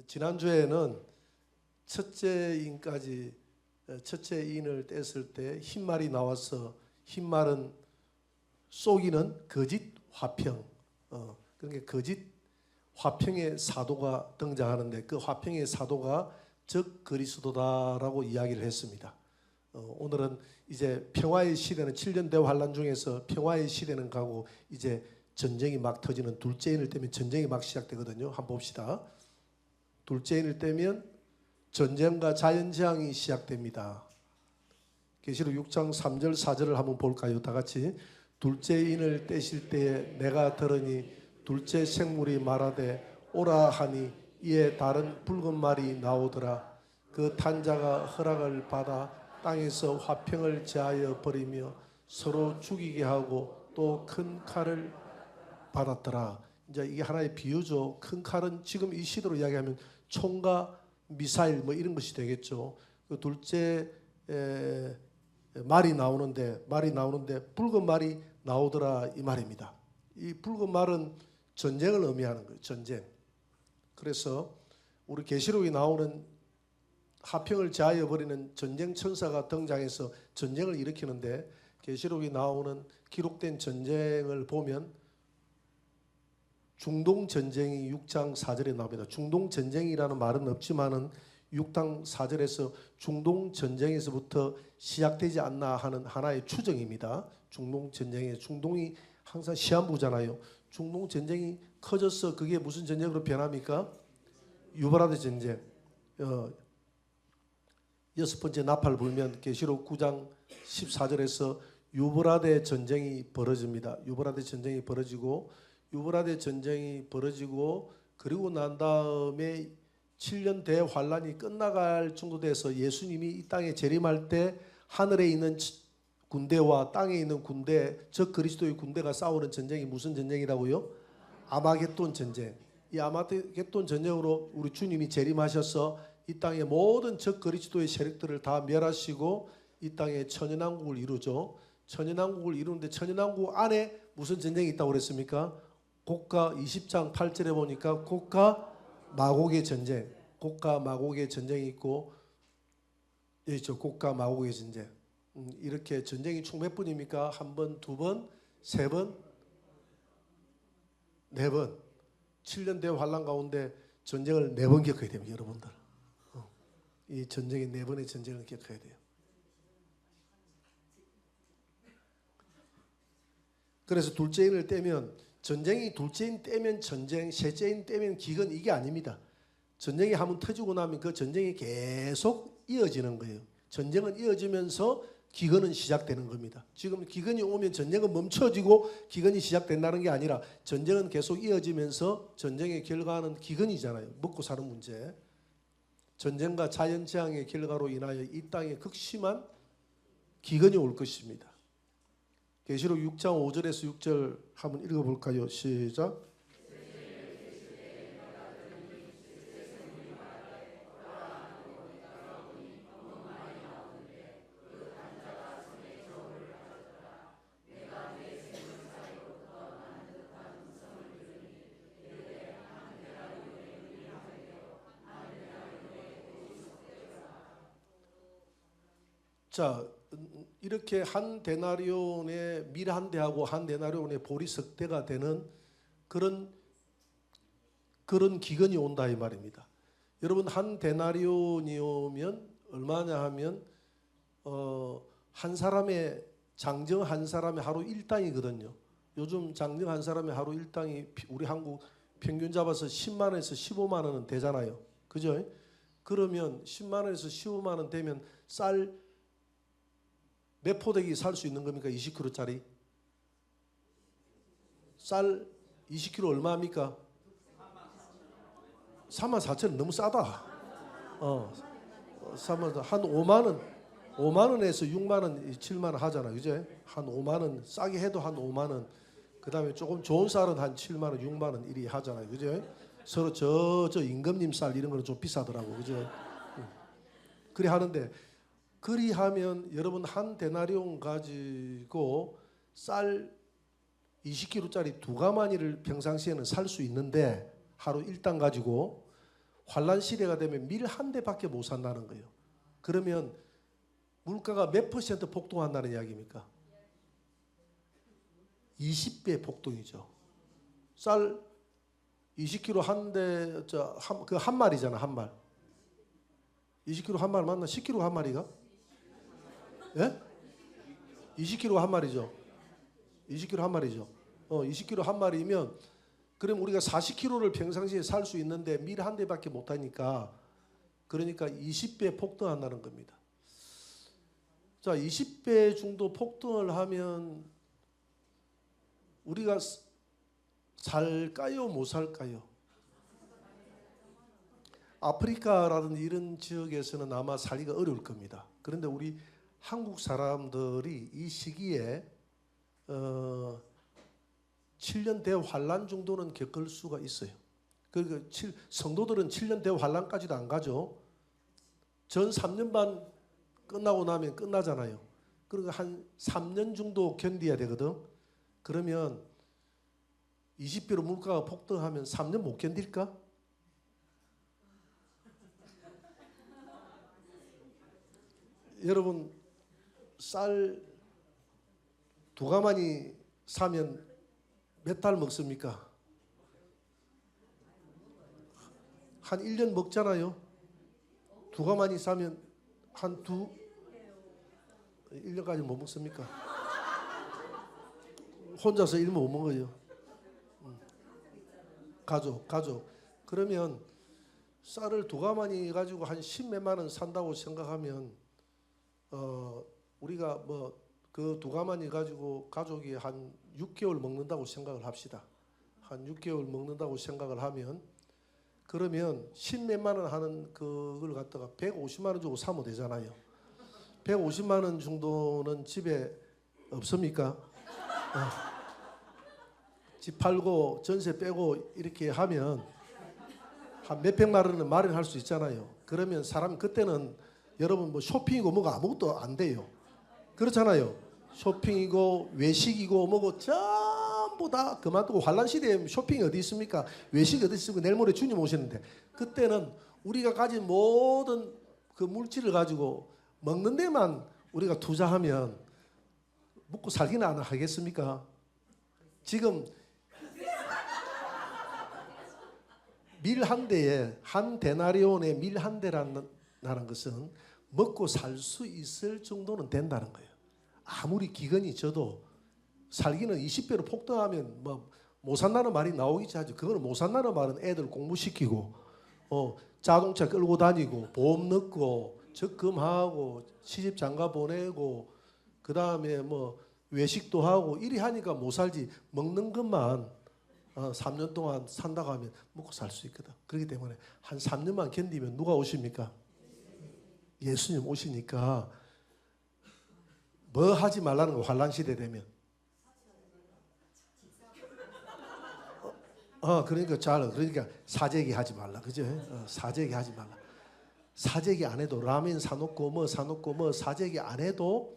지난주에는 첫째 인을 뗐을 때 흰말이 나와서 흰말은 속이는 거짓 화평, 그러니까 거짓 화평의 사도가 등장하는데 그 화평의 사도가 적 그리스도다라고 이야기를 했습니다. 오늘은 이제 평화의 시대는 7년 대환란 중에서 평화의 시대는 가고 이제 전쟁이 막 터지는 둘째 인을 떼면 전쟁이 막 시작되거든요. 한번 봅시다. 둘째 인을 떼면 전쟁과 자연재앙이 시작됩니다. 계시록 6장 3절 4절을 한번 볼까요? 다 같이. 둘째 인을 떼실 때에 내가 들으니 둘째 생물이 말하되 오라 하니 이에 다른 붉은 말이 나오더라. 그 탄자가 허락을 받아 땅에서 화평을 제하여 버리며 서로 죽이게 하고 또 큰 칼을 받았더라. 이제 이게 하나의 비유죠. 큰 칼은 지금 이 시대로 이야기하면 총과 미사일 뭐 이런 것이 되겠죠. 그 둘째 말이 나오는데 붉은 말이 나오더라 이 말입니다. 이 붉은 말은 전쟁을 의미하는 거예요. 전쟁. 그래서 우리 계시록에 나오는 화평을 제하여 버리는 전쟁 천사가 등장해서 전쟁을 일으키는데 계시록에 나오는 기록된 전쟁을 보면 중동 전쟁이 6장 4절에 나옵니다. 중동 전쟁이라는 말은 없지만은 6장 4절에서 중동 전쟁에서부터 시작되지 않나 하는 하나의 추정입니다. 중동 전쟁에 중동이 항상 시한부잖아요. 중동 전쟁이 커져서 그게 무슨 전쟁으로 변합니까? 유브라데 전쟁. 여섯 번째 나팔 불면 계시록 9장 14절에서 유브라데 전쟁이 벌어집니다. 유브라데 전쟁이 벌어지고 그리고 난 다음에 7년 대환란이 끝나갈 정도 돼서 예수님이 이 땅에 재림할 때 하늘에 있는 군대와 땅에 있는 군대, 즉 그리스도의 군대가 싸우는 전쟁이 무슨 전쟁이라고요? 아마겟돈 전쟁. 이 아마겟돈 전쟁으로 우리 주님이 재림하셔서 이 땅의 모든 적 그리스도의 세력들을 다 멸하시고 이 땅에 천연왕국을 이루죠. 천연왕국을 이루는데 천연왕국 안에 무슨 전쟁이 있다고 그랬습니까? 고가 20장 8절에 보니까 고가 마곡의 전쟁, 고가 마곡의 전쟁이 있고 있죠. 고가 마곡의 전쟁. 이렇게 전쟁이 총 몇 번입니까? 한 번, 두 번, 세 번, 네 번. 7년 대환란 가운데 전쟁을 4번 겪어야 됩니다, 여러분들. 이 전쟁이 4번의 전쟁을 겪어야 돼요. 그래서 둘째 인을 떼면 전쟁이 둘째 인 떼면 전쟁, 셋째 인 떼면 기근 이게 아닙니다. 전쟁이 한번 터지고 나면 그 전쟁이 계속 이어지는 거예요. 전쟁은 이어지면서 기근은 시작되는 겁니다. 지금 기근이 오면 전쟁은 멈춰지고 기근이 시작된다는 게 아니라 전쟁은 계속 이어지면서 전쟁의 결과는 기근이잖아요. 먹고 사는 문제. 전쟁과 자연재앙의 결과로 인하여 이 땅에 극심한 기근이 올 것입니다. 계시록 6장 5절에서 6절 한번 읽어볼까요? 시작. 자, 이렇게 한 데나리온의 밀 한 대하고 한 데나리온의 보리 석 대가 되는 그런 기근이 온다 이 말입니다. 여러분 한 데나리온이 오면 얼마냐 하면 한 사람의 장정 한 사람의 하루 일당이거든요. 요즘 장정 한 사람의 하루 일당이 우리 한국 평균 잡아서 10만 원에서 15만 원은 되잖아요. 그죠? 그러면 10만 원에서 15만 원 되면 쌀 몇 포대기 살 수 있는 겁니까? 20kg짜리. 쌀 20kg 얼마입니까? 34,000원 너무 싸다. 3만 한 5만 원에서 6만 원, 7만 원 하잖아. 그죠? 한 5만 원 싸게 해도 한 5만 원. 그다음에 조금 좋은 쌀은 한 7만 원, 6만 원 이리 하잖아요. 그죠? 서로 저 임금님 쌀 이런 거는 좀 비싸더라고. 그죠? 그래 하는데 그리하면 여러분 한 데나리온 가지고 쌀 20kg짜리 2가마니를 평상시에는 살 수 있는데 하루 일당 가지고 환란 시대가 되면 밀 한 대밖에 못 산다는 거예요. 그러면 물가가 몇 퍼센트 폭등한다는 이야기입니까? 20배 폭등이죠. 쌀 20kg 한 대, 그 한 마리잖아, 한 말. 20kg 한 마리 맞나? 10kg 한 마리가? 예? 20kg 한 마리죠. 20kg 한 마리죠. 20kg 한 마리면 그럼 우리가 40kg를 평상시에 살 수 있는데 밀 한 대밖에 못 하니까 그러니까 20배 폭등한다는 겁니다. 자, 20배 정도 폭등을 하면 우리가 살까요? 못 살까요? 아프리카라든지 이런 지역에서는 아마 살기가 어려울 겁니다. 그런데 우리 한국 사람들이 이 시기에 7년 대환란 정도는 겪을 수가 있어요. 그러니까 성도들은 7년 대환란까지도 안 가죠. 전 3년 반 끝나고 나면 끝나잖아요. 그러니까 한 3년 정도 견뎌야 되거든. 그러면 20배로 물가가 폭등하면 3년 못 견딜까? 여러분 쌀 두 가마니 사면 몇 달 먹습니까? 한 1년 먹잖아요. 두 가마니 사면 한 1년까지 못 먹습니까? 혼자서 일 못 먹어요. 가족. 그러면 쌀을 두 가마니 가지고 한 10몇만 원 산다고 생각하면 우리가 뭐 그 두 가마니 가지고 가족이 한 6개월 먹는다고 생각을 합시다. 한 6개월 먹는다고 생각을 하면 그러면 10몇만 원 하는 그걸 갖다가 150만 원 주고 사면 되잖아요. 150만 원 정도는 집에 없습니까? 집 팔고 전세 빼고 이렇게 하면 한 몇백만 원은 마련할 수 있잖아요. 그러면 사람 그때는 여러분 뭐 쇼핑이고 뭐가 아무것도 안 돼요. 그렇잖아요. 쇼핑이고 외식이고 뭐고 전부 다 그만두고 환란 시대에 쇼핑이 어디 있습니까? 외식이 어디 있습니까? 내일 모레 주님 오시는데 그때는 우리가 가진 모든 그 물질을 가지고 먹는 데만 우리가 투자하면 먹고 살기는 안 하겠습니까? 지금 밀 한 대에 한 데나리온의 밀 한 대라는 것은 먹고 살 수 있을 정도는 된다는 거예요. 아무리 기근이 져도 살기는 20배로 폭등하면 뭐 못 산다는 말이 나오겠지 하죠. 그거는 못 산다는 말은 애들 공부시키고 자동차 끌고 다니고 보험 넣고 적금하고 시집 장가 보내고 그 다음에 뭐 외식도 하고 이리 하니까 못 살지. 먹는 것만 3년 동안 산다고 하면 먹고 살 수 있거든. 그렇기 때문에 한 3년만 견디면 누가 오십니까? 예수님 오시니까 뭐 하지 말라는 거 환란 시대 되면 그러니까 사재기 하지 말라. 그죠? 사재기 하지 말라. 사재기 안 해도 라면 사놓고 뭐 사재기 안 해도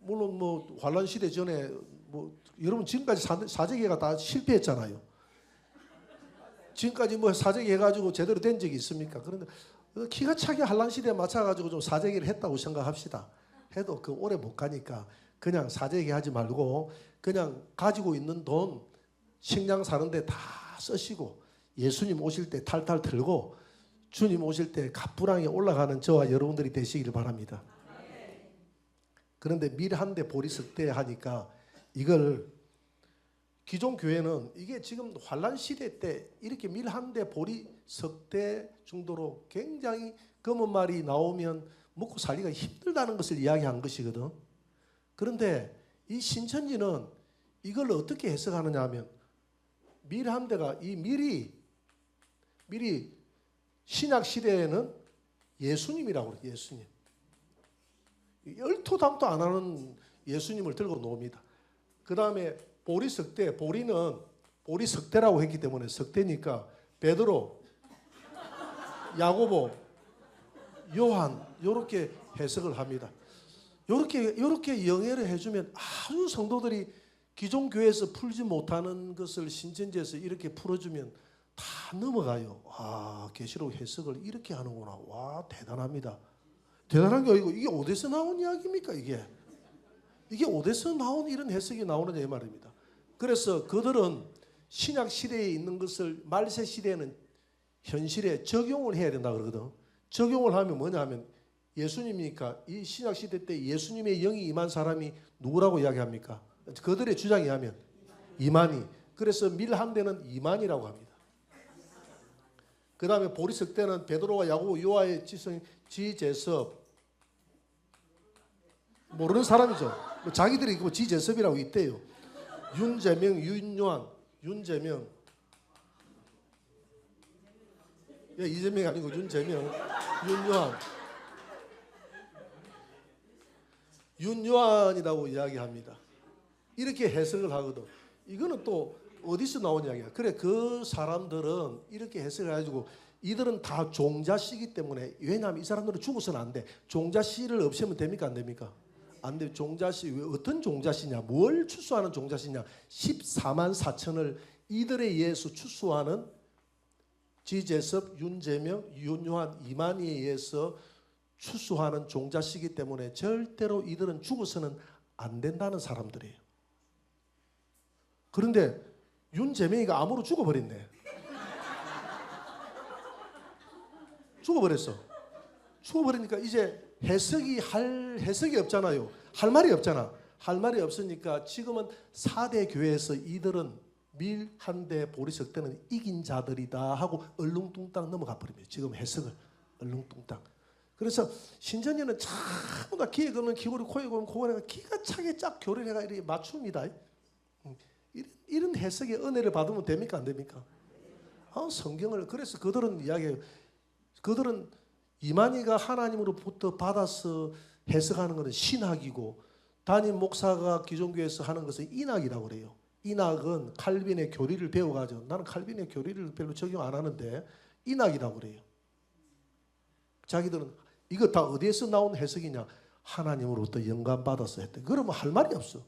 물론 뭐 환란 시대 전에 뭐 여러분 지금까지 사재기가 다 실패했잖아요. 지금까지 뭐 사재기 해가지고 제대로 된 적이 있습니까? 그런데 기가 차게 환란 시대에 맞춰가지고 좀 사재기를 했다고 생각합시다. 해도 그 오래 못 가니까 그냥 사재기 하지 말고 그냥 가지고 있는 돈 식량 사는데 다 쓰시고 예수님 오실 때 탈탈 털고 주님 오실 때 갑부랑에 올라가는 저와 여러분들이 되시기를 바랍니다. 그런데 밀 한 대 보리 석대 하니까 이걸 기존 교회는 이게 지금 환란 시대 때 이렇게 밀 한 대 보리 석대 정도로 굉장히 검은 말이 나오면 먹고 살기가 힘들다는 것을 이야기한 것이거든. 그런데 이 신천지는 이걸 어떻게 해석하느냐 하면 밀 한 대가 이 밀이 신약 시대에는 예수님이라고 그래요. 예수님. 열토당도 안 하는 예수님을 들고 놓습니다. 그 다음에 보리 석대, 보리는 보리 석대라고 했기 때문에 석대니까 베드로, 야고보, 요한 이렇게 해석을 합니다. 이렇게 영해를 해주면 아주 성도들이 기존 교회에서 풀지 못하는 것을 신천지에서 이렇게 풀어주면 다 넘어가요. 아, 계시록 해석을 이렇게 하는구나. 와, 대단합니다. 대단한 게 아니고 이게 어디서 나온 이야기입니까 이게? 이게 어디서 나온 이런 해석이 나오느냐 이 말입니다. 그래서 그들은 신약 시대에 있는 것을 말세 시대에는 현실에 적용을 해야 된다 그러거든. 적용을 하면 뭐냐 하면 예수님이니까 이 신약 시대 때 예수님의 영이 임한 사람이 누구라고 이야기합니까? 그들의 주장에 하면 이만희. 그래서 밀 한 대는 이만희라고 합니다. 그 다음에 보리석 때는 베드로와 야고보 요하의 지성 지제섭 모르는 사람이죠. 자기들이 뭐 지제섭이라고 있대요. 윤재명, 윤요한, 윤재명. 예, 이재명이 아니고 윤재명, 윤요한. 윤요한이라고 이야기합니다. 이렇게 해석을 하거든. 이거는 또 어디서 나온 이야기야? 그래, 그 사람들은 이렇게 해석을 해가지고 이들은 다 종자씨이기 때문에, 왜냐하면 이 사람들은 죽어서는 안 돼. 종자씨를 없애면 됩니까? 안 됩니까? 안 돼. 종자씨, 어떤 종자씨냐? 뭘 추수하는 종자씨냐? 14만 4천을 이들에 의해서 추수하는 지제섭, 윤재명, 윤요한, 이만희에 의해서 추수하는 종자씨이기 때문에 절대로 이들은 죽어서는 안 된다는 사람들이에요. 그런데 윤재명이가 암으로 죽어버렸네. 죽어버렸어. 죽어버리니까 이제 할 해석이 없잖아요. 할 말이 없잖아. 할 말이 없으니까 지금은 4대 교회에서 이들은 밀 한 대 보리석 때는 이긴 자들이다 하고 얼렁뚱땅 넘어가 버립니다. 지금 해석을 얼렁뚱땅. 그래서 신전에는 전부 다 귀에 걸면 귀걸이, 코에 걸면 코걸이가 기가 차게 쫙 교리를 해가 이렇게 맞춥니다. 이런 해석의 은혜를 받으면 됩니까? 안 됩니까? 성경을, 그래서 그들은 이야기해요. 그들은 이만희가 하나님으로부터 받아서 해석하는 것은 신학이고, 담임 목사가 기존교회에서 하는 것은 인학이라고 그래요. 인학은 칼빈의 교리를 배워가지고, 나는 칼빈의 교리를 별로 적용 안 하는데 인학이라고 그래요. 자기들은 이거 다 어디에서 나온 해석이냐? 하나님으로부터 영감 받아서 했대. 그러면 할 말이 없어.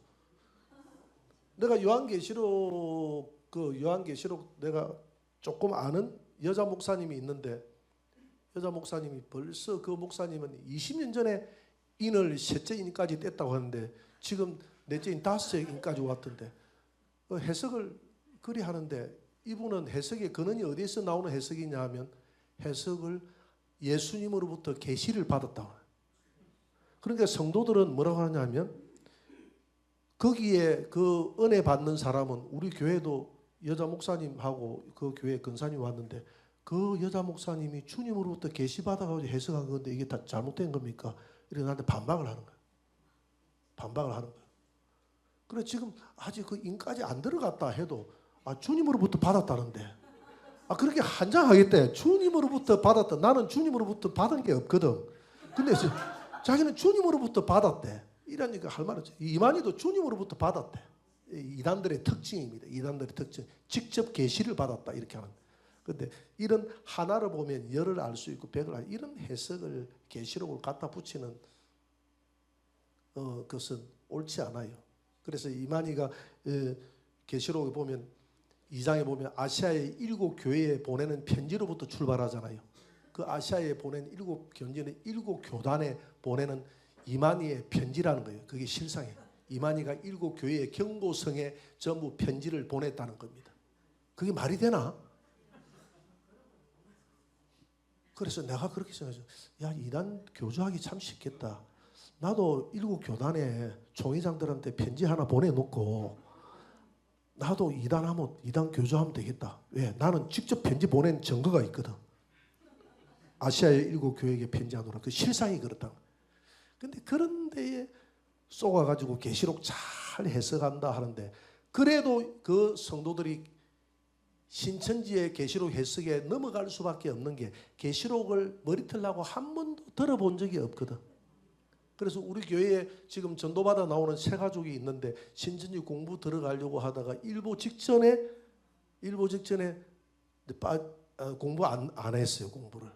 내가 요한계시록 내가 조금 아는 여자 목사님이 있는데, 여자 목사님이 벌써 그 목사님은 20년 전에 인을 셋째 인까지 뗐다고 하는데 지금 넷째 인 다섯째 인까지 왔던데, 해석을 그리 하는데, 이분은 해석의 근원이 어디에서 나오는 해석이냐 하면 해석을 예수님으로부터 계시를 받았다. 그러니까 성도들은 뭐라고 하냐면, 거기에 그 은혜 받는 사람은, 우리 교회도 여자 목사님하고 그 교회 근사님 왔는데 그 여자 목사님이 주님으로부터 계시 받아가지고 해석한 건데 이게 다 잘못된 겁니까? 이렇게 나한테 반박을 하는 거야. 반박을 하는 거야. 그래, 지금 아직 그 인까지 안 들어갔다 해도 주님으로부터 받았다는데, 그렇게 한장하겠대. 주님으로부터 받았다. 나는 주님으로부터 받은 게 없거든. 근데 자기는 주님으로부터 받았대. 이러니까 할 말은, 이만희도 주님으로부터 받았대. 이단들의 특징입니다. 이단들의 특징. 직접 계시를 받았다 이렇게 하는. 그런데 이런 하나를 보면 열을 알 수 있고 백을 이런 해석을, 계시록을 갖다 붙이는 것은 옳지 않아요. 그래서 이만희가 계시록에 보면 2장에 보면 아시아의 7 교회에 보내는 편지로부터 출발하잖아요. 그 아시아에 보낸 7 편지는 7 교단에 보내는 이만희의 편지라는 거예요. 그게 실상이에요. 이만희가 7 교회의 경고성에 전부 편지를 보냈다는 겁니다. 그게 말이 되나? 그래서 내가 그렇게 생각해서, 야, 이단 교주하기 참 쉽겠다. 나도 7 교단에 총회장들한테 편지 하나 보내놓고 나도 이단 교주하면 되겠다. 왜? 나는 직접 편지 보낸 증거가 있거든. 아시아의 7 교회에게 편지하노라. 그 실상이 그렇다. 근데 그런 데에 쏘아가지고 계시록 잘 해석한다 하는데, 그래도 그 성도들이 신천지의 계시록 해석에 넘어갈 수밖에 없는 게, 계시록을 머리털라고 한 번도 들어본 적이 없거든. 그래서 우리 교회에 지금 전도받아 나오는 세 가족이 있는데, 신천지 공부 들어가려고 하다가 일보 직전에 공부 안 했어요. 공부를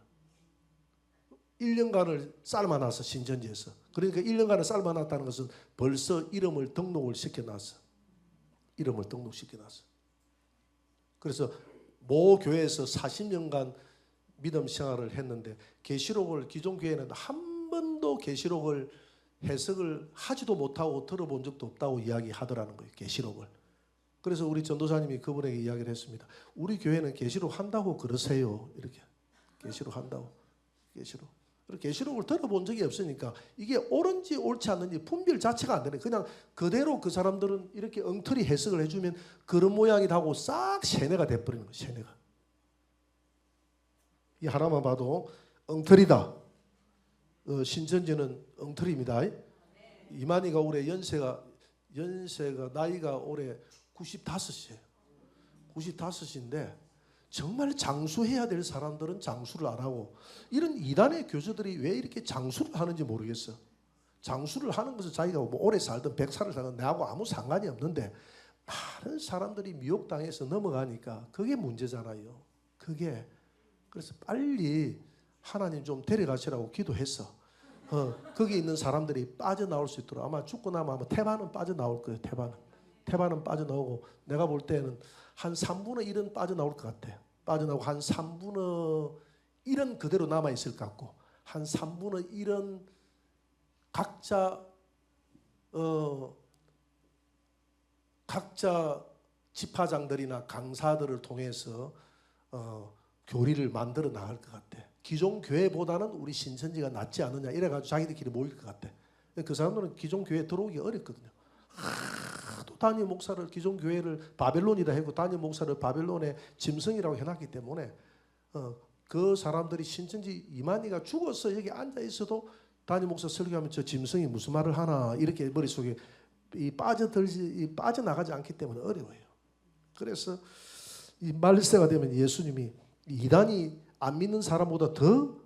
1년간을 삶아놨어. 신천지에서. 그러니까 1년간을 삶아놨다는 것은 벌써 이름을 등록을 시켜놨어. 이름을 등록시켜놨어. 그래서 모 교회에서 40년간 믿음 생활을 했는데 계시록을 기존 교회는 한 번도 계시록을 해석을 하지도 못하고 들어본 적도 없다고 이야기하더라는 거예요. 계시록을. 그래서 우리 전도사님이 그분에게 이야기를 했습니다. 우리 교회는 계시록 한다고 그러세요. 이렇게 계시록 한다고. 계시록을 들어본 적이 없으니까 이게 옳은지 옳지 않는지 분별 자체가 안 되네. 그냥 그대로 그 사람들은 이렇게 엉터리 해석을 해주면 그런 모양이다 하고 싹 세뇌가 돼버리는 거예요. 세뇌가. 이 하나만 봐도 엉터리다. 신천지는 엉터리입니다. 이만희가 올해 연세가 나이가 올해 95이에요. 95인데 정말 장수해야 될 사람들은 장수를 안 하고 이런 이단의 교주들이 왜 이렇게 장수를 하는지 모르겠어. 장수를 하는 것은 자기가 뭐 오래 살든 100살을 살든 나하고 아무 상관이 없는데 많은 사람들이 미혹당해서 넘어가니까 그게 문제잖아요. 그게. 그래서 빨리 하나님 좀 데려가시라고 기도했어. 거기 있는 사람들이 빠져나올 수 있도록. 아마 죽고 나면 아마 태반은 빠져나올 거예요. 태반은 빠져나오고 내가 볼 때는 한 3분의 1은 빠져나올 것 같아요. 빠져나오고 한 3분의 1은 그대로 남아있을 것 같고 한 3분의 1은 각자 지파장들이나 강사들을 통해서 교리를 만들어 나갈 것 같아. 기존 교회보다는 우리 신천지가 낫지 않느냐 이래가지고 자기들끼리 모일 것 같아. 그 사람들은 기존 교회에 들어오기 어렵거든요. 또 담임 목사를 기존 교회를 바벨론이다 하고 담임 목사를 바벨론의 짐승이라고 해놨기 때문에 그 사람들이 신천지 이만희가 죽어서 여기 앉아 있어도 담임 목사 설교하면 저 짐승이 무슨 말을 하나 이렇게 머릿속에 빠져나가지 않기 때문에 어려워요. 그래서 이 말세가 되면 예수님이 이단이 안 믿는 사람보다 더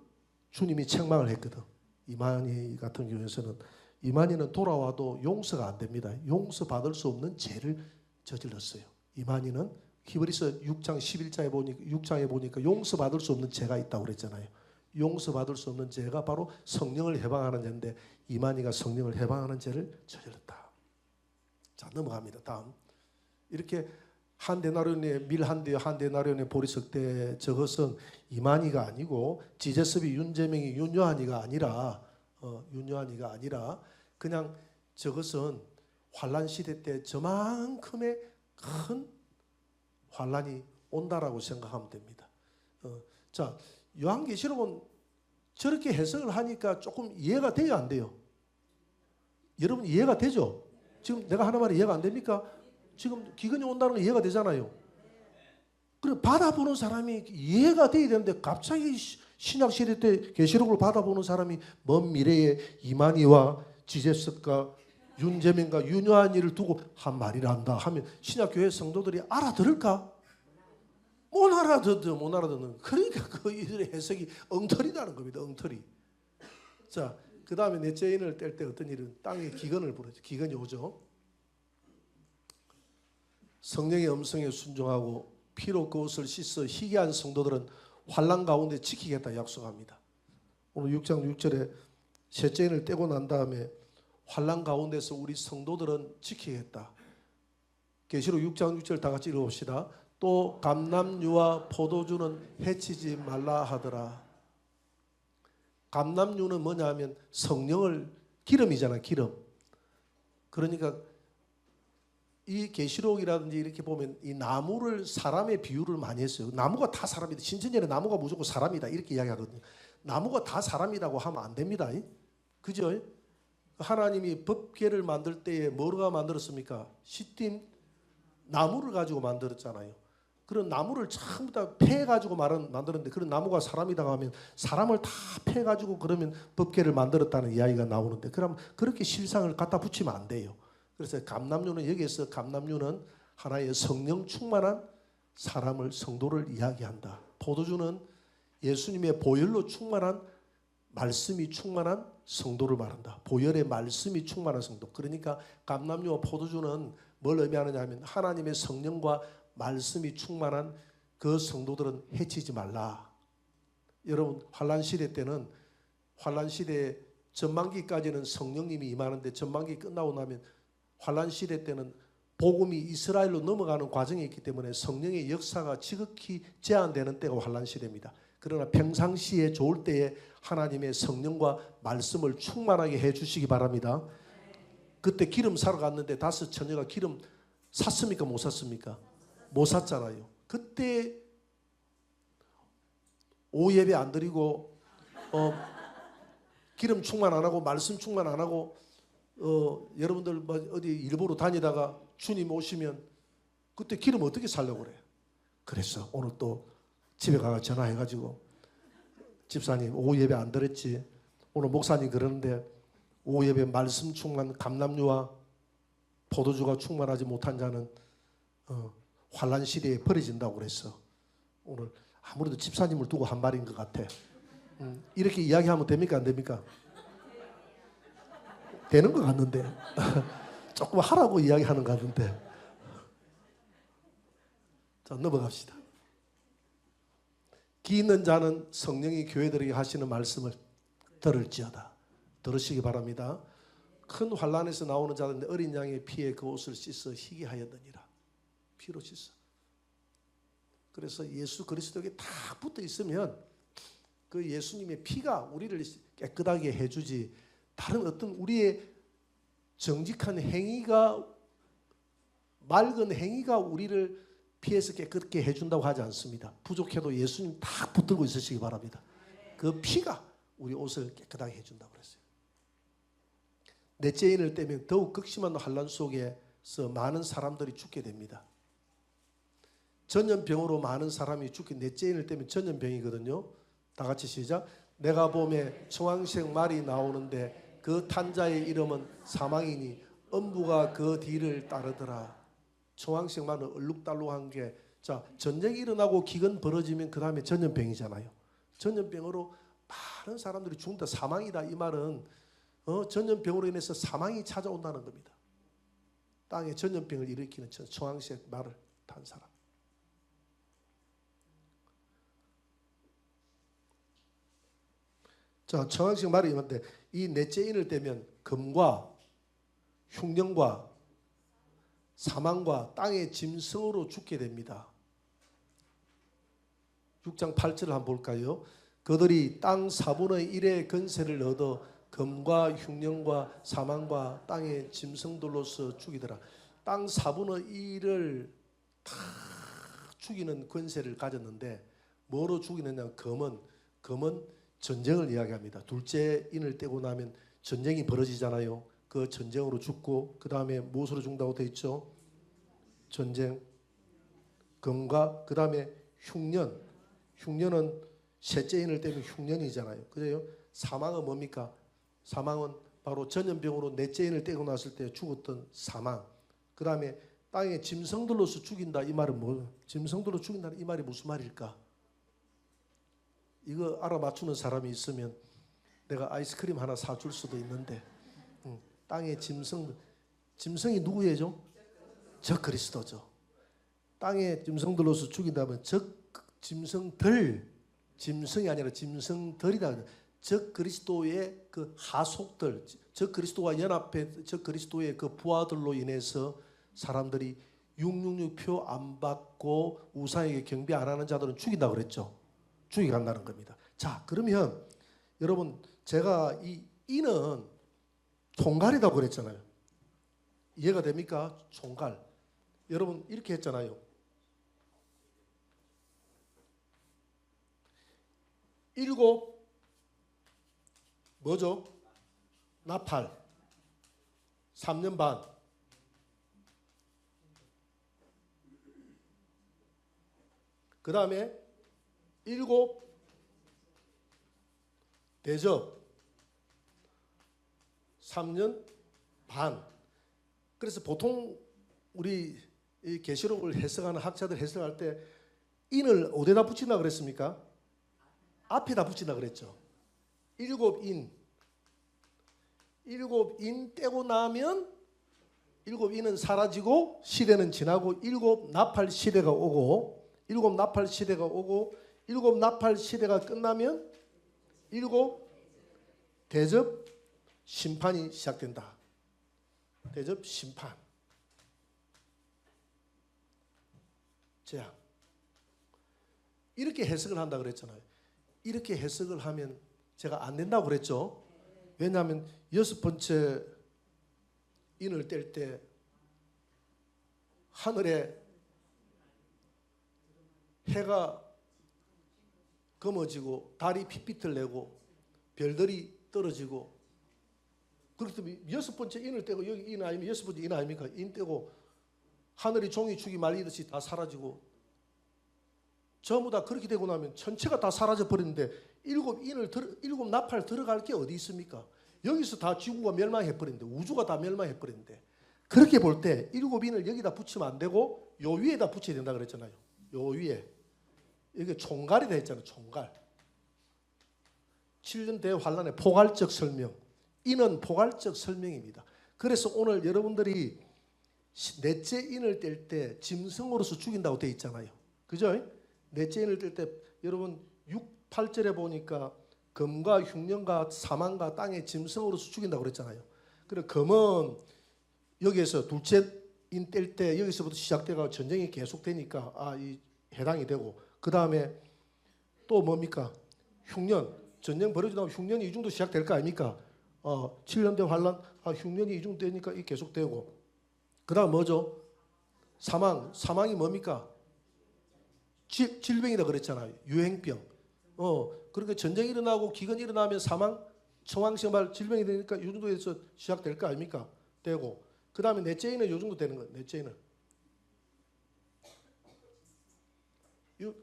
주님이 책망을 했거든. 이만희 같은 경우에는 이만희는 돌아와도 용서가 안 됩니다. 용서받을 수 없는 죄를 저질렀어요. 이만희는 히브리서 6장 11장에 보니까 용서받을 수 없는 죄가 있다고 그랬잖아요. 용서받을 수 없는 죄가 바로 성령을 해방하는 죄인데 이만희가 성령을 해방하는 죄를 저질렀다. 자, 넘어갑니다. 다음. 이렇게 한 데나리온의 밀 한 대요 한 데나리온의 보리석 대 저것은 이만희가 아니고 지제섭이 윤재명이 윤요한이가 아니라 그냥 저것은 환란 시대 때 저만큼의 큰 환란이 온다라고 생각하면 됩니다. 자, 요한계시록은 저렇게 해석을 하니까 조금 이해가 돼요, 안 돼요? 여러분 이해가 되죠? 지금 내가 하는 말이 이해가 안 됩니까? 지금 기근이 온다는 거 이해가 되잖아요. 그래 받아보는 사람이 이해가 돼야 되는데 갑자기 신약시대 때 계시록을 받아보는 사람이 먼 미래에 이만희와 지제석과 윤재명과 윤요한이를 두고 한 말이란다 하면 신약교회 성도들이 알아들을까? 못 알아듣는. 그러니까 그 이들의 해석이 엉터리라는 겁니다. 엉터리. 자, 그 다음에 넷째 인을 뗄 때 어떤 일은 땅에 기근을 부르죠. 기근이 오죠. 성령의 음성에 순종하고 피로 그것을 씻어 희귀한 성도들은 환난 가운데 지키겠다 약속합니다. 오늘 6장 6절에 셋째 인을 떼고 난 다음에 환난 가운데서 우리 성도들은 지키겠다. 계시록 6장 6절 다 같이 읽어봅시다. 또 감람유와 포도주는 해치지 말라 하더라. 감람유는 뭐냐 하면 성령을 기름이잖아. 기름. 그러니까 이 계시록이라든지 이렇게 보면 이 나무를 사람의 비유를 많이 했어요. 나무가 다 사람이다. 신천지는 나무가 무조건 사람이다 이렇게 이야기하거든요. 나무가 다 사람이라고 하면 안 됩니다. 그죠? 하나님이 법궤를 만들 때에 뭐가 만들었습니까? 시딤 나무를 가지고 만들었잖아요. 그런 나무를 전부 다 패가지고 만들었는데 그런 나무가 사람이다 하면 사람을 다 패가지고 그러면 법궤를 만들었다는 이야기가 나오는데 그럼 그렇게 실상을 갖다 붙이면 안 돼요. 그래서 감람유는 여기에서 감람유는 하나의 성령 충만한 사람을 성도를 이야기한다. 포도주는 예수님의 보혈로 충만한 말씀이 충만한 성도를 말한다. 보혈의 말씀이 충만한 성도. 그러니까 감람유와 포도주는 뭘 의미하느냐 하면 하나님의 성령과 말씀이 충만한 그 성도들은 해치지 말라. 여러분 환란 시대 때는 환란 시대 전반기까지는 성령님이 임하는데 전반기 끝나고 나면 환란 시대 때는 복음이 이스라엘로 넘어가는 과정이 있기 때문에 성령의 역사가 지극히 제한되는 때가 환란 시대입니다. 그러나 평상시에 좋을 때에 하나님의 성령과 말씀을 충만하게 해주시기 바랍니다. 그때 기름 사러 갔는데 5 처녀가 기름 샀습니까? 못 샀습니까? 못 샀잖아요. 그때 오후 예배 안 드리고 기름 충만 안 하고 말씀 충만 안 하고 여러분들 뭐 어디 일부러 다니다가 주님 오시면 그때 기름 어떻게 살려고 그래요? 그래서 오늘 또 집에 가서 전화해가지고 집사님 오후 예배 안 드렸지? 오늘 목사님 그러는데 오후 예배 말씀 충만 감람유와 포도주가 충만하지 못한 자는 환란 시대에 버려진다고 그랬어. 오늘 아무래도 집사님을 두고 한 말인 것 같아. 이렇게 이야기하면 됩니까? 안 됩니까? 되는 것 같는데 조금 하라고 이야기하는 것 같은데. 자, 넘어갑시다. 기 있는 자는 성령이 교회들에게 하시는 말씀을 들을지어다. 들으시기 바랍니다. 큰 환란에서 나오는 자는 어린 양의 피에 그 옷을 씻어 희게 하였느니라. 피로 씻어. 그래서 예수 그리스도에게 다 붙어 있으면 그 예수님의 피가 우리를 깨끗하게 해주지, 다른 어떤 우리의 정직한 행위가, 맑은 행위가 우리를 피해서 깨끗게 해준다고 하지 않습니다. 부족해도 예수님 다 붙들고 있으시기 바랍니다. 그 피가 우리 옷을 깨끗하게 해준다고 그랬어요. 넷째 인을 떼면 더욱 극심한 환란 속에서 많은 사람들이 죽게 됩니다. 전염병으로 많은 사람이 죽게, 넷째 인을 떼면 전염병이거든요. 다 같이 시작. 내가 봄에 청황색 말이 나오는데 그 탄자의 이름은 사망이니 음부가 그 뒤를 따르더라. 청황색 말은 얼룩달룩한 게, 자, 전쟁이 일어나고 기근 벌어지면 그 다음에 전염병이잖아요. 전염병으로 많은 사람들이 죽는다. 사망이다. 이 말은 전염병으로 인해서 사망이 찾아온다는 겁니다. 땅에 전염병을 일으키는 청황색 말을 탄 사람. 자, 청황색 말이 있는데 이 넷째 인을 떼면 금과 흉년과 사망과 땅의 짐승으로 죽게 됩니다. 6장 8절을 한번 볼까요? 그들이 땅 4분의 1의 건세를 얻어 금과 흉년과 사망과 땅의 짐승들로서 죽이더라. 땅 4분의 1을 다 죽이는 권세를 가졌는데 뭐로 죽이느냐? 금은 전쟁을 이야기합니다. 둘째 인을 떼고 나면 전쟁이 벌어지잖아요. 그 전쟁으로 죽고, 그 다음에 무엇으로 죽는다고 되어 있죠? 전쟁, 금과 그 다음에 흉년. 흉년은 셋째 인을 떼면 흉년이잖아요. 그래요? 사망은 뭡니까? 사망은 바로 전염병으로 넷째 인을 떼고 났을 때 죽었던 사망. 그 다음에 땅에 짐승들로서 죽인다. 이 말은 뭐? 짐승들로 죽인다는 이 말이 무슨 말일까? 이거 알아맞추는 사람이 있으면 내가 아이스크림 하나 사줄 수도 있는데, 땅의 짐승이 누구예요? 적 그리스도죠. 땅의 짐승들로서 죽인다면 적 짐승들, 짐승이 아니라 짐승들이다. 적 그리스도의 그 하속들, 적 그리스도와 연합해 적 그리스도의 그 부하들로 인해서 사람들이 666표 안 받고 우상에게 경배 안 하는 자들은 죽인다고 그랬죠. 죽여간다는 겁니다. 자, 그러면 여러분, 제가 이 인은 총갈이라고 그랬잖아요. 이해가 됩니까? 총갈. 여러분 이렇게 했잖아요. 7 뭐죠? 나팔 3년 반. 그 다음에 7 대접 3년 반. 그래서 보통 우리 이 계시록을 해석하는 학자들 해석할 때 인을 어디다 붙인다 그랬습니까? 앞에다 붙인다 그랬죠. 7인 떼고 나면 7인은 사라지고 시대는 지나고 7 나팔 시대가 오고 7 나팔 시대가 오고 7 나팔 시대가 끝나면 7 대접 심판이 시작된다. 대접 심판. 재앙. 이렇게 해석을 한다 그랬잖아요. 이렇게 해석을 하면 제가 안 된다고 그랬죠. 왜냐하면 6번째 인을 뗄 때 하늘에 해가 검어지고 달이 핏빛을 내고 별들이 떨어지고, 그렇기 때문에 6번째 인을 떼고, 여기 인 아니면 6번째 인 아닙니까? 인 떼고 하늘이 종이축이 말리듯이 다 사라지고 전부 다 그렇게 되고 나면 전체가 다 사라져 버리는데 일곱 나팔 들어갈 게 어디 있습니까? 여기서 다 지구가 멸망해 버리는데, 우주가 다 멸망해 버리는데, 그렇게 볼 때 일곱 인을 여기다 붙이면 안 되고 요 위에다 붙여야 된다 그랬잖아요. 요 위에 이게 총갈이다 했잖아요. 총갈. 7년 대환란의 포괄적 설명. 인은 포괄적 설명입니다. 그래서 오늘 여러분들이 넷째 인을 뗄 때 짐승으로서 죽인다고 되어 있잖아요. 그죠? 넷째 인을 뗄 때 여러분 6, 8절에 보니까 검과 흉년과 사망과 땅의 짐승으로서 죽인다고 그랬잖아요. 그래 검은 여기에서 둘째 인 뗄 때 여기서부터 시작돼가 전쟁이 계속되니까 이 해당이 되고, 그 다음에 또 뭡니까? 흉년. 전쟁 벌어지다 보면 흉년이 이중도 시작될 거 아닙니까? 7년대 환란, 흉년이 이중되니까 이 계속되고, 그 다음 뭐죠? 사망. 사망이 뭡니까? 질병이다 그랬잖아요. 유행병. 그러니까 전쟁이 일어나고 기근이 일어나면 사망, 청황생발 질병이 되니까 이 정도에서 시작될 거 아닙니까? 되고, 그 다음에 넷째인은 이 정도 되는 거예요. 넷째인은.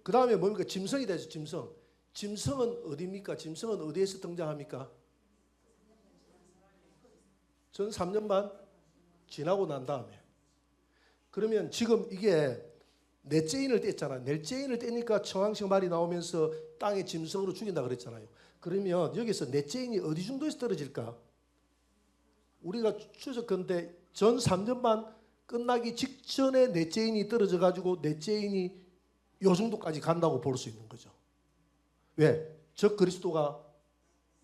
그 다음에 뭡니까? 짐승이 되죠. 짐승. 짐승은 어디입니까? 짐승은 어디에서 등장합니까? 전 3년 반 지나고 난 다음에. 그러면 지금 이게 넷째 인을 뗐잖아요. 넷째 인을 떼니까 청황식 말이 나오면서 땅의 짐승으로 죽인다 그랬잖아요. 그러면 여기서 넷째 인이 어디 정도에서 떨어질까? 우리가 추적컨대 전 3년 반 끝나기 직전에 넷째 인이 떨어져 가지고 넷째 인이 요 정도까지 간다고 볼 수 있는 거죠. 왜? 적 그리스도가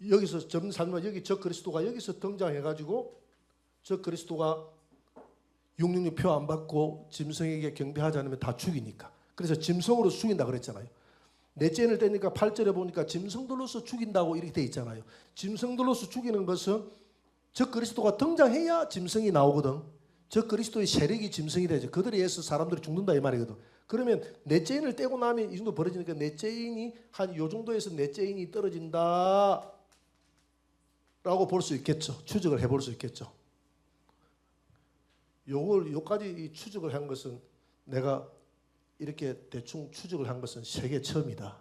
여기서 전 3년 반 여기 적 그리스도가 여기서 등장해 가지고 적 그리스도가 666 표 안 받고 짐승에게 경배하지 않으면 다 죽이니까. 그래서 짐승으로 죽인다 그랬잖아요. 넷째 인을 떼니까 8절에 보니까 짐승들로서 죽인다고 이렇게 돼 있잖아요. 짐승들로서 죽이는 것은 적 그리스도가 등장해야 짐승이 나오거든. 적 그리스도의 세력이 짐승이 되죠. 그들에 의해서 사람들이 죽는다 이 말이거든. 그러면 넷째 인을 떼고 나면 이 정도 벌어지니까 넷째 인이 한 요 정도에서 넷째 인이 떨어진다 라고 볼 수 있겠죠. 추적을 해볼 수 있겠죠. 요까지 추적을 한 것은 내가 이렇게 대충 추적을 한 것은 세계 처음이다.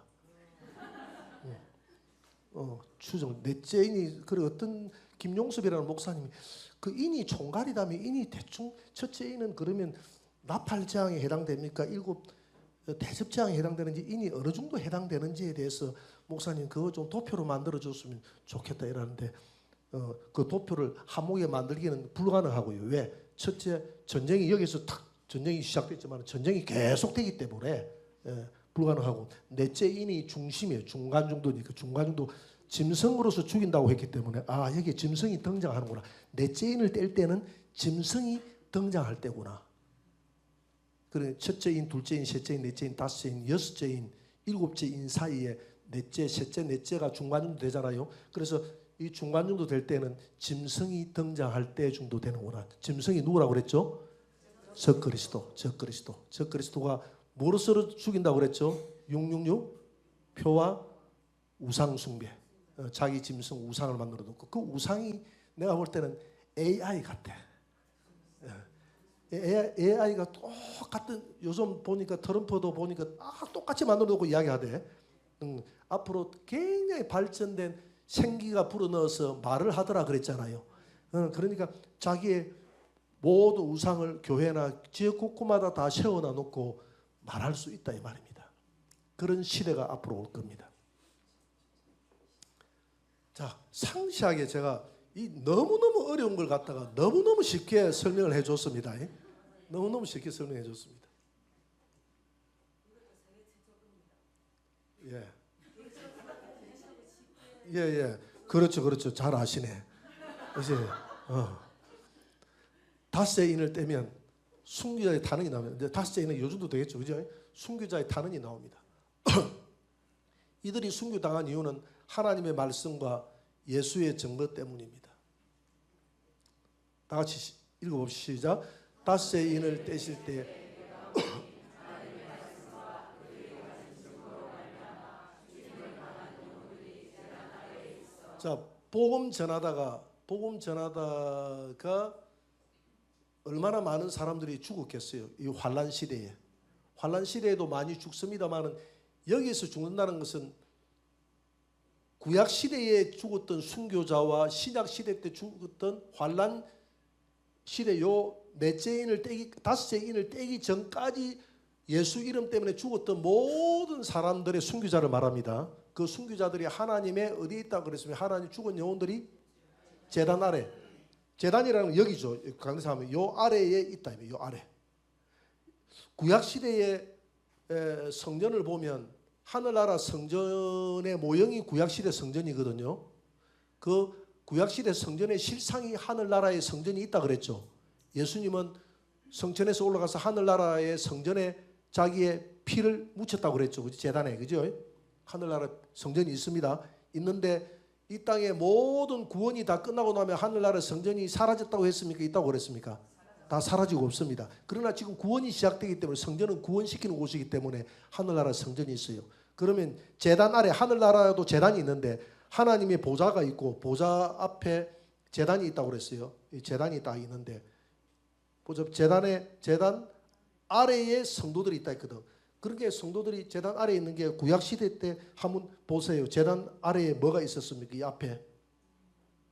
추적. 넷째 인이, 그리고 어떤 김용섭이라는 목사님이 그 인이 총갈이다면 인이 대충 첫째 인은 그러면 나팔재앙에 해당됩니까? 7 대접재앙에 해당되는지 인이 어느 정도 해당되는지에 대해서 목사님 그거 좀 도표로 만들어줬으면 좋겠다 이러는데 그 도표를 한목에 만들기는 불가능하고요. 왜? 첫째 전쟁이 여기서 탁 전쟁이 시작됐지만 전쟁이 계속되기 때문에 불가능하고, 넷째 인이 중심이에요. 중간 정도니까 중간 정도 짐승으로서 죽인다고 했기 때문에 여기 짐승이 등장하는구나. 넷째 인을 뗄 때는 짐승이 등장할 때구나. 그래 첫째 인, 둘째 인, 셋째 인, 넷째 인, 다섯째 인, 여섯째 인, 일곱째 인 사이에 넷째, 셋째, 넷째가 중간 정도 되잖아요. 그래서 이 중간 정도 될 때는 짐승이 등장할 때 정도 되는구나. 짐승이 누구라고 그랬죠? 적 그리스도, 적 그리스도. 적 그리스도가 무엇으로 죽인다고 그랬죠? 666 표와 우상 숭배. 자기 짐승 우상을 만들어 놓고 그 우상이 내가 볼 때는 AI 같아. AI가 똑같은, 요즘 보니까 트럼프도 보니까 똑같이 만들어 놓고 이야기하대. 앞으로 굉장히 발전된 생기가 불어넣어서 말을 하더라 그랬잖아요. 그러니까 자기의 모든 우상을 교회나 지역 곳곳마다 다 세워놔 놓고 말할 수 있다 이 말입니다. 그런 시대가 앞으로 올 겁니다. 자, 상세하게 제가 이 너무너무 어려운 걸 갖다가 너무너무 쉽게 설명을 해줬습니다. 너무너무 쉽게 설명해 줬습니다. 예. 그렇죠. 잘 아시네. 이제 다섯째 인을 떼면 승리자의 단어이 나오면 이제 다섯째 인은 요 정도 되겠죠, 그죠? 순교자의 탄원이 나옵니다. 이들이 순교당한 이유는 하나님의 말씀과 예수의 증거 때문입니다. 다 같이 읽어봅시다. 시작. 닷새 인을 떼실 때 자, 복음 전하다가 얼마나 많은 사람들이 죽었겠어요. 이 환란 시대에. 환란 시대에도 많이 죽습니다만은 여기서 죽는다는 것은 구약 시대에 죽었던 순교자와 신약 시대 때 죽었던 환란 시대 요 다섯째 인을 떼기 전까지 예수 이름 때문에 죽었던 모든 사람들의 순교자를 말합니다. 그 순교자들이 하나님의 어디에 있다 그랬으면 하나님 죽은 영혼들이 제단 아래. 제단이라는 건 여기죠. 강대사 하면 요 아래에 있다. 요 아래. 구약 시대의 성전을 보면 하늘나라 성전의 모형이 구약 시대 성전이거든요. 그 구약 시대 성전의 실상이 하늘나라의 성전이 있다 그랬죠. 예수님은 성전에서 올라가서 하늘나라의 성전에 자기의 피를 묻혔다고 그랬죠. 제단에. 그죠? 하늘나라 성전이 있습니다. 있는데 이 땅의 모든 구원이 다 끝나고 나면 하늘나라 성전이 사라졌다고 했습니까? 있다고 그랬습니까? 다 사라지고 없습니다. 그러나 지금 구원이 시작되기 때문에 성전은 구원시키는 곳이기 때문에 하늘나라 성전이 있어요. 그러면 제단 아래 하늘나라에도 제단이 있는데 하나님의 보좌가 있고 보좌 앞에 제단이 있다고 그랬어요. 이 제단이 딱 있는데 보자, 제단 아래에 성도들이 있다 했거든. 그렇게 성도들이 제단 아래에 있는 게 구약 시대 때 한번 보세요. 제단 아래에 뭐가 있었습니까? 이 앞에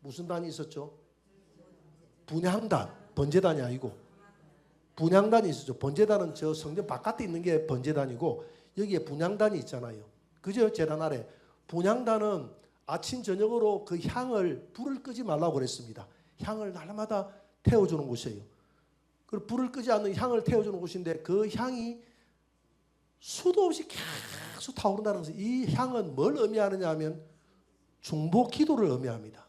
무슨 단이 있었죠? 분향단, 번제단이 아니고 분향단이 있었죠. 번제단은 저 성전 바깥에 있는 게 번제단이고 여기에 분향단이 있잖아요. 그죠? 제단 아래. 분향단은 아침 저녁으로 그 향을 불을 끄지 말라고 그랬습니다. 향을 날마다 태워주는 곳이에요. 그 불을 끄지 않는 향을 태워주는 곳인데 그 향이 수도 없이 계속 타오른다는 것은 이 향은 뭘 의미하느냐 하면 중보 기도를 의미합니다.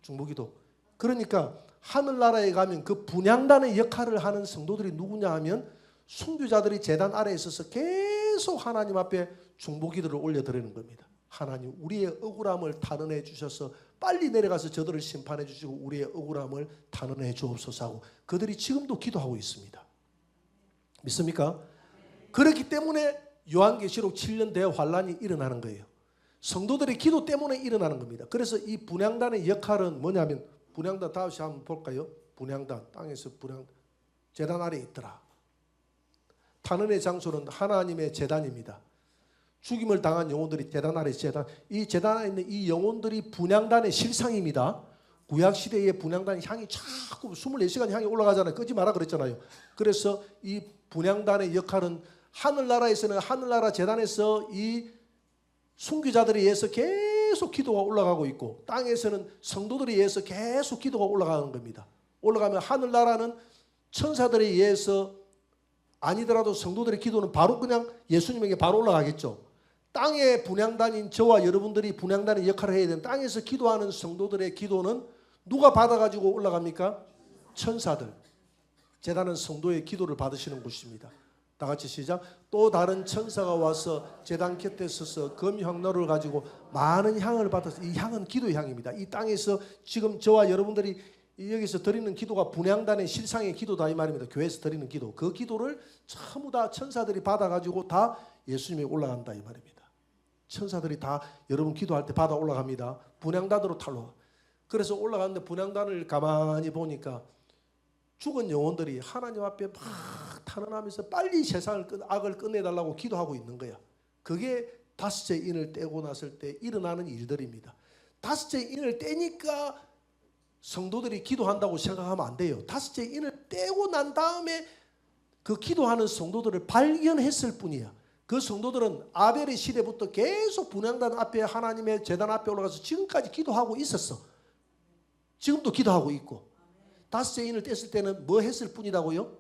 중보 기도. 그러니까 하늘나라에 가면 그 분향단의 역할을 하는 성도들이 누구냐 하면 순교자들이 제단 아래에 있어서 계속 하나님 앞에 중보 기도를 올려드리는 겁니다. 하나님 우리의 억울함을 단언해 주셔서 빨리 내려가서 저들을 심판해 주시고 우리의 억울함을 단언해 주옵소서 하고 그들이 지금도 기도하고 있습니다. 믿습니까? 그렇기 때문에 요한계시록 7년 대환란이 일어나는 거예요. 성도들의 기도 때문에 일어나는 겁니다. 그래서 이 분향단의 역할은 뭐냐면 분향단 다시 한번 볼까요? 분향단 땅에서 분향 제단 아래에 있더라. 탄원의 장소는 하나님의 제단입니다. 죽임을 당한 영혼들이 제단 아래 이 제단 아래 있는 이 영혼들이 분향단의 실상입니다. 구약 시대의 분향단 향이 자꾸 24시간 향이 올라가잖아요. 끄지 마라 그랬잖아요. 그래서 이 분향단의 역할은 하늘나라에서는 하늘나라 제단에서 이 순교자들에 의해서 계속 기도가 올라가고 있고 땅에서는 성도들에 의해서 계속 기도가 올라가는 겁니다. 올라가면 하늘나라는 천사들에 의해서 아니더라도 성도들의 기도는 바로 그냥 예수님에게 바로 올라가겠죠. 땅의 분향단인 저와 여러분들이 분향단의 역할을 해야 되는 땅에서 기도하는 성도들의 기도는 누가 받아가지고 올라갑니까? 천사들. 제단은 성도의 기도를 받으시는 곳입니다. 다 같이 시작. 또 다른 천사가 와서 제단 곁에 서서 금향로를 가지고 많은 향을 받아서 이 향은 기도의 향입니다. 이 땅에서 지금 저와 여러분들이 여기서 드리는 기도가 분향단의 실상의 기도다 이 말입니다. 교회에서 드리는 기도. 그 기도를 전부 다 천사들이 받아가지고 다 예수님에 올라간다 이 말입니다. 천사들이 다 여러분 기도할 때 받아 올라갑니다. 분향단으로 탈로. 그래서 올라가는데 분향단을 가만히 보니까 죽은 영혼들이 하나님 앞에 막 탄원하면서 빨리 세상을 악을 끝내달라고 기도하고 있는 거야. 그게 다섯째 인을 떼고 났을 때 일어나는 일들입니다. 다섯째 인을 떼니까 성도들이 기도한다고 생각하면 안 돼요. 다섯째 인을 떼고 난 다음에 그 기도하는 성도들을 발견했을 뿐이야. 그 성도들은 아벨의 시대부터 계속 분향단 앞에 하나님의 제단 앞에 올라가서 지금까지 기도하고 있었어. 지금도 기도하고 있고. 다섯째 인을 뗐을 때는 뭐 했을 뿐이라고요?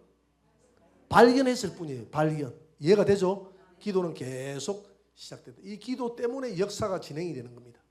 발견했을 뿐이에요. 발견. 이해가 되죠? 기도는 계속 시작된다. 이 기도 때문에 역사가 진행이 되는 겁니다.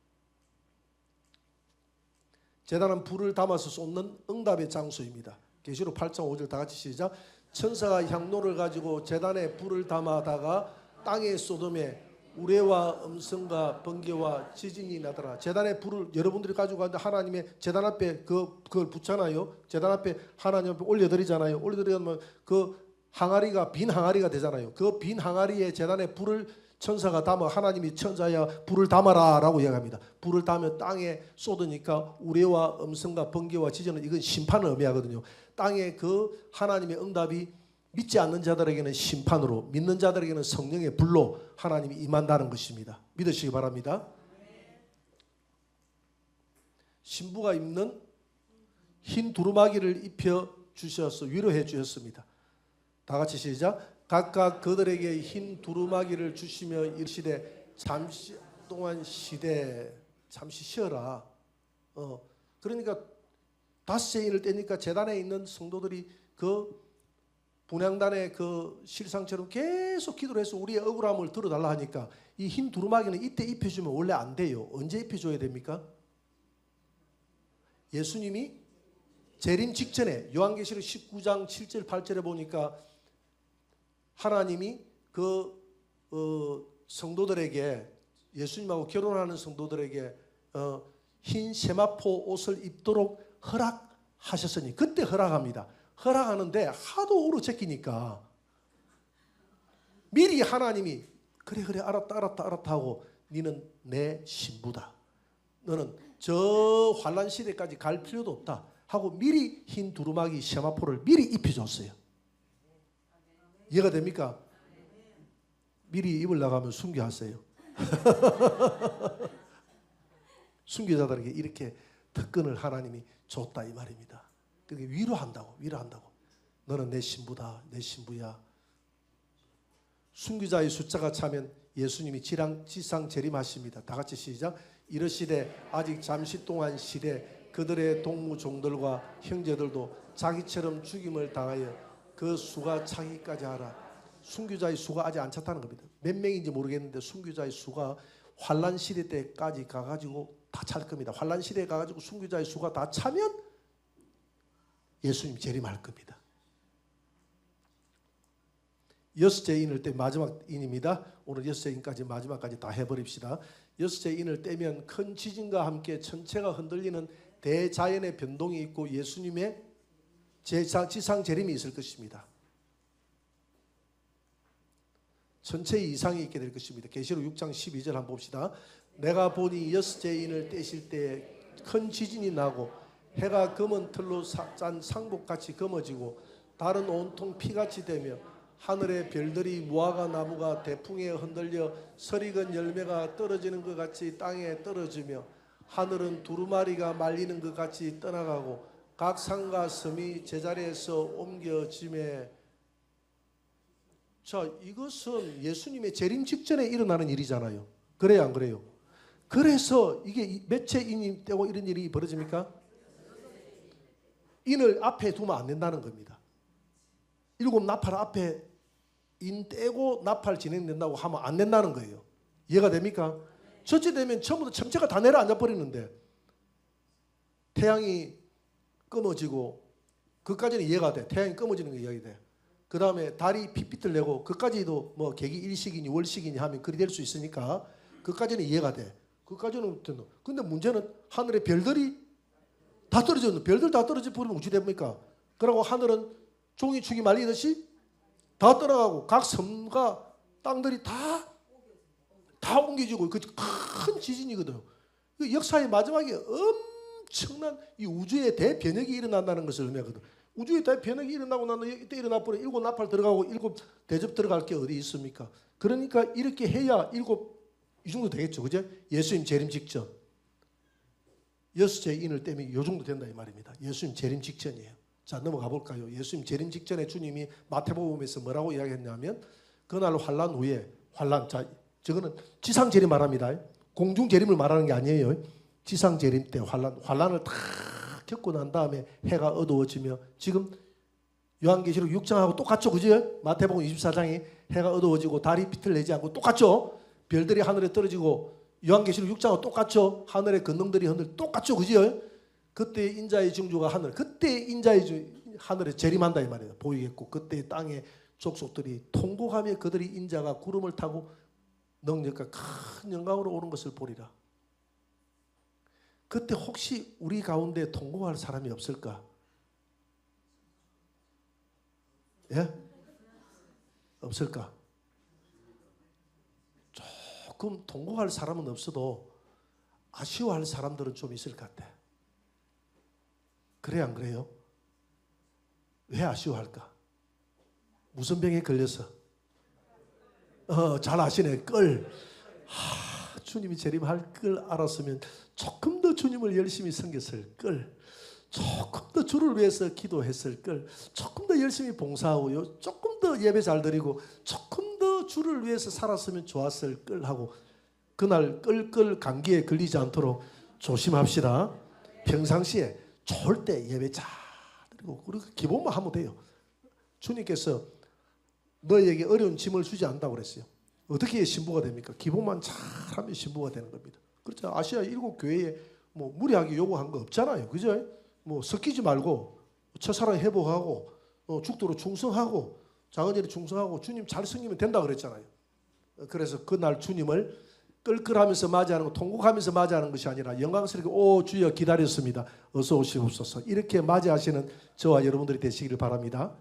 제단은 불을 담아서 쏟는 응답의 장소입니다. 계시록 8장 5절 다 같이 시작. 천사가 향로를 가지고 제단에 불을 담아다가 땅에 쏟음에 우레와 음성과 번개와 지진이 나더라. 제단에 불을 여러분들이 가지고 가는데 하나님의 제단 앞에 그걸 붙잖아요. 제단 앞에 하나님 앞에 올려드리잖아요. 올려드리면 그 항아리가 빈 항아리가 되잖아요. 그 빈 항아리에 제단에 불을 천사가 담아 하나님이 천사야 불을 담아라 라고 이야기합니다. 불을 담으면 땅에 쏟으니까 우레와 음성과 번개와 지진은 이건 심판을 의미하거든요. 땅에 그 하나님의 응답이 믿지 않는 자들에게는 심판으로, 믿는 자들에게는 성령의 불로 하나님이 임한다는 것입니다. 믿으시기 바랍니다. 신부가 입는 흰 두루마기를 입혀 주셔서 위로해 주셨습니다. 다 같이 시작. 각각 그들에게 흰 두루마기를 주시며 이르시되 잠시 동안 쉬되 잠시 쉬어라. 그러니까 닷새 인을 떼니까 제단에 있는 성도들이 그 분향단의 그 실상처럼 계속 기도를 해서 우리의 억울함을 들어달라 하니까 이 흰 두루마기는 이때 입혀주면 원래 안 돼요. 언제 입혀줘야 됩니까? 예수님이 재림 직전에 요한계시록 19장 7절 8절에 보니까 하나님이 그 성도들에게 예수님하고 결혼하는 성도들에게 흰 세마포 옷을 입도록 허락하셨으니 그때 허락합니다. 허락하는데 하도 오르 제끼니까 미리 하나님이 그래 알았다 하고 너는 내 신부다. 너는 저 환란 시대까지 갈 필요도 없다 하고 미리 흰 두루마기 세마포를 미리 입혀줬어요. 이해가 됩니까? 미리 입으려고 하면 순교하세요. 순교자들에게 이렇게 특권을 하나님이 줬다 이 말입니다. 그게 위로한다고. 너는 내 신부다, 내 신부야. 순교자의 숫자가 차면 예수님이 지상 재림하십니다. 다 같이 시작. 이르시되 아직 잠시 동안 쉬되 그들의 동무 종들과 형제들도 자기처럼 죽임을 당하여 그 수가 차기까지 하라. 순교자의 수가 아직 안 찼다는 겁니다. 몇 명인지 모르겠는데 순교자의 수가 환란 시대 때까지 가가지고 다 찰 겁니다. 환란 시대에 가가지고 순교자의 수가 다 차면 예수님 재림할 겁니다. 여섯째 인을 때 마지막 인입니다. 오늘 여섯째 인까지 마지막까지 다 해버립시다. 여섯째 인을 떼면 큰 지진과 함께 천체가 흔들리는 대자연의 변동이 있고 예수님의 지상 재림이 있을 것입니다. 천체의 이상이 있게 될 것입니다. 계시록 6장 12절 한번 봅시다. 내가 보니 여섯째 인을 떼실 때 큰 지진이 나고 해가 검은 틀로 짠 상복같이 검어지고 달은 온통 피같이 되며 하늘의 별들이 무화과 나무가 대풍에 흔들려 설익은 열매가 떨어지는 것 같이 땅에 떨어지며 하늘은 두루마리가 말리는 것 같이 떠나가고 각 산과 섬이 제자리에서 옮겨짐에. 자, 이것은 예수님의 재림 직전에 일어나는 일이잖아요. 그래요, 안 그래요? 그래서 이게 몇째 인이 떼고 이런 일이 벌어집니까? 인을 앞에 두면 안 된다는 겁니다. 일곱 나팔 앞에 인 떼고 나팔 진행된다고 하면 안 된다는 거예요. 이해가 됩니까? 저째 되면 전부 다 천체가 다 내려앉아 버리는데 태양이 검어지고 그까지는 이해가 돼. 태양이 검어지는 게 이해가 돼. 그 다음에 달이 핏빛을 내고 그까지도 뭐 계기 일식이니 월식이니 하면 그리 될 수 있으니까 그까지는 이해가 돼. 그까지는 된다. 근데 문제는 하늘에 별들이 다 떨어졌는데 별들 다 떨어져 버리면 어찌 됩니까? 그러고 하늘은 종이축이 말리듯이 다 떠나가고 각 섬과 땅들이 다 옮겨지고 그 큰 지진이거든요. 역사의 마지막에 엄청난 이 우주의 대변혁이 일어난다는 것을 의미하거든. 우주의 대변혁이 일어나고 나면 이때 일어나 버려 일곱 나팔 들어가고 일곱 대접 들어갈 게 어디 있습니까? 그러니까 이렇게 해야 일곱 이 정도 되겠죠, 그죠? 예수님 재림 직전 여섯째 인을 떼면 이 정도 된다 이 말입니다. 예수님 재림 직전이에요. 자, 넘어가 볼까요? 예수님 재림 직전에 주님이 마태복음에서 뭐라고 이야기했냐면 그날 환란 후에 자, 저거는 지상 재림 말합니다. 공중 재림을 말하는 게 아니에요. 지상 재림 때 환란을 다 겪고 난 다음에 해가 어두워지며 지금 요한계시록 6장하고 똑같죠, 그죠? 마태복음 24장이 해가 어두워지고 달이 빛을 내지 않고 똑같죠? 별들이 하늘에 떨어지고 요한계시록 6장하고 똑같죠? 하늘의 근동들이 똑같죠, 그죠? 그때 인자의 징조가 하늘. 그때 인자의 하늘에 재림한다 이 말이에요. 보이겠고 그때 땅의 족속들이 통곡하며 그들이 인자가 구름을 타고 능력과 큰 영광으로 오는 것을 보리라. 그때 혹시 우리 가운데 통곡할 사람이 없을까? 예? 없을까? 조금 통곡할 사람은 없어도 아쉬워할 사람들은 좀 있을 것 같아. 그래 안 그래요? 왜 아쉬워할까? 무슨 병에 걸려서? 잘 아시네. 주님이 재림할 걸 알았으면 조금 더 주님을 열심히 섬겼을 걸, 조금 더 주를 위해서 기도했을 걸, 조금 더 열심히 봉사하고 조금 더 예배 잘 드리고 조금 더 주를 위해서 살았으면 좋았을 걸 하고 그날 끌끌 감기에 걸리지 않도록 조심합시다. 평상시에 좋을 때 예배 잘 드리고 그리고 기본만 하면 돼요. 주님께서 너에게 어려운 짐을 주지 않는다고 그랬어요. 어떻게 신부가 됩니까? 기본만 잘하면 신부가 되는 겁니다. 그렇죠? 아시아 7교회에 뭐 무리하게 요구한 거 없잖아요. 그죠? 뭐 섞이지 말고 첫사랑 회복하고 죽도록 충성하고 장언제에 충성하고 주님 잘 섬기면 된다 그랬잖아요. 그래서 그날 주님을 끌끌하면서 맞이하는 거, 통곡하면서 맞이하는 것이 아니라 영광스럽게 오 주여 기다렸습니다. 어서 오시옵소서. 이렇게 맞이하시는 저와 여러분들이 되시기를 바랍니다.